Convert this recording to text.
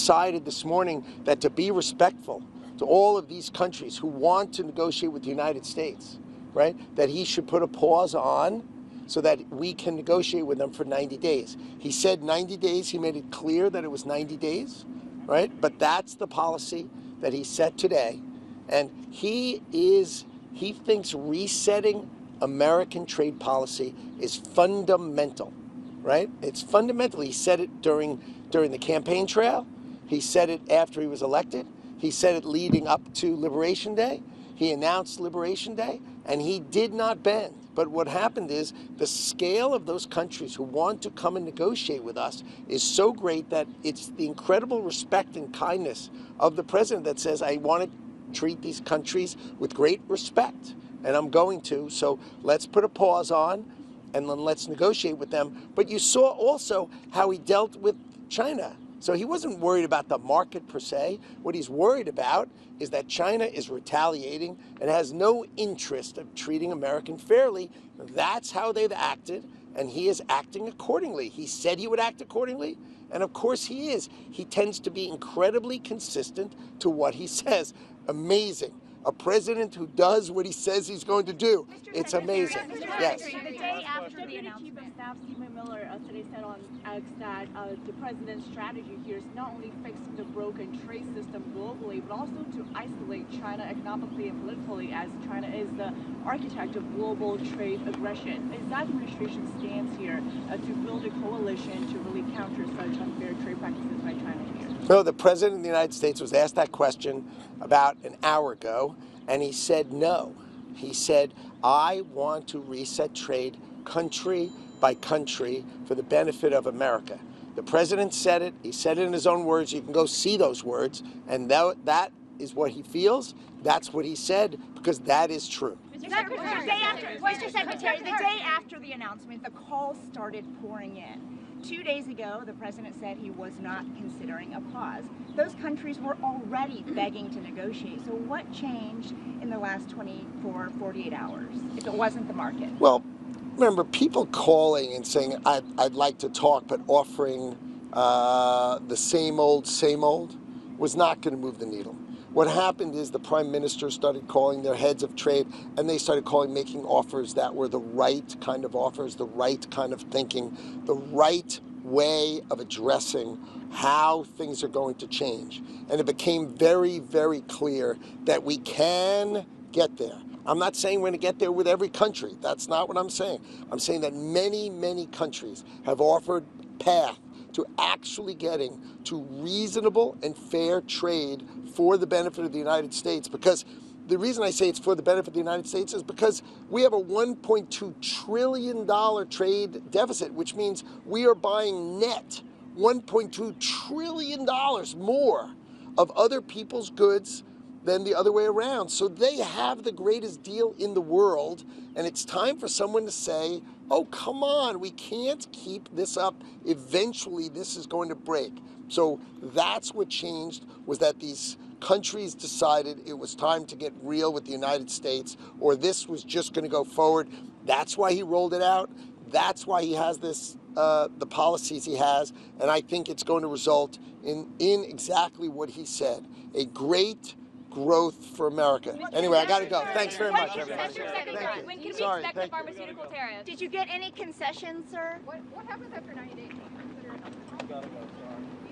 decided this morning that to be respectful to all of these countries who want to negotiate with the United States, right, that he should put a pause on so that we can negotiate with them for 90 days. He said 90 days. He made it clear that it was 90 days, right? But that's the policy that he set today. And he thinks resetting American trade policy is fundamental, right? It's fundamental. He said it during the campaign trail. He said it after he was elected. He said it leading up to Liberation Day. He announced Liberation Day, and he did not bend. But what happened is the scale of those countries who want to come and negotiate with us is so great that it's the incredible respect and kindness of the president that says, I want to treat these countries with great respect, and I'm going to. So let's put a pause on, and then let's negotiate with them. But you saw also how he dealt with China. So he wasn't worried about the market per se. What he's worried about is that China is retaliating and has no interest of treating American fairly. That's how they've acted, and he is acting accordingly. He said he would act accordingly, and of course he is. He tends to be incredibly consistent to what he says. Amazing. A president who does what he says he's going to do. It's amazing. Yes. The day after the announcement, Chief of Staff Stephen Miller today said on X that the president's strategy here is not only fixing the broken trade system globally, but also to isolate China economically and politically, as China is the architect of global trade aggression. Is that the administration's stance here to build a coalition to really counter such unfair trade practices by China here? No, the president of the United States was asked that question about an hour ago, and he said no. He said, I want to reset trade country by country for the benefit of America. The president said it. He said it in his own words. You can go see those words, and that is what he feels. That's what he said, because that is true. Mr. Secretary, the day after the announcement, the calls started pouring in. 2 days ago, the president said he was not considering a pause. Those countries were already begging to negotiate. So what changed in the last 24, 48 hours, if it wasn't the market? Well, remember, people calling and saying, I'd like to talk, but offering the same old was not going to move the needle. What happened is the prime minister started calling their heads of trade, and they started making offers that were the right kind of offers, the right kind of thinking, the right way of addressing how things are going to change. And it became very, very clear that we can get there. I'm not saying we're going to get there with every country. That's not what I'm saying. I'm saying that many, many countries have offered path to actually getting to reasonable and fair trade for the benefit of the United States. Because the reason I say it's for the benefit of the United States is because we have a $1.2 trillion trade deficit, which means we are buying net $1.2 trillion more of other people's goods than the other way around. So they have the greatest deal in the world, and it's time for someone to say, oh, come on, we can't keep this up. Eventually, this is going to break. So that's what changed, was that these countries decided it was time to get real with the United States, or this was just going to go forward. That's why he rolled it out. That's why he has this, the policies he has, and I think it's going to result in exactly what he said, a great growth for America. Anyway, I got to go. Thanks very much, everybody. Mr. Secretary, when can we expect the pharmaceutical tariff? Did you get any concessions, sir? What happens after 90 days? Can you consider it? Gotta go, sorry.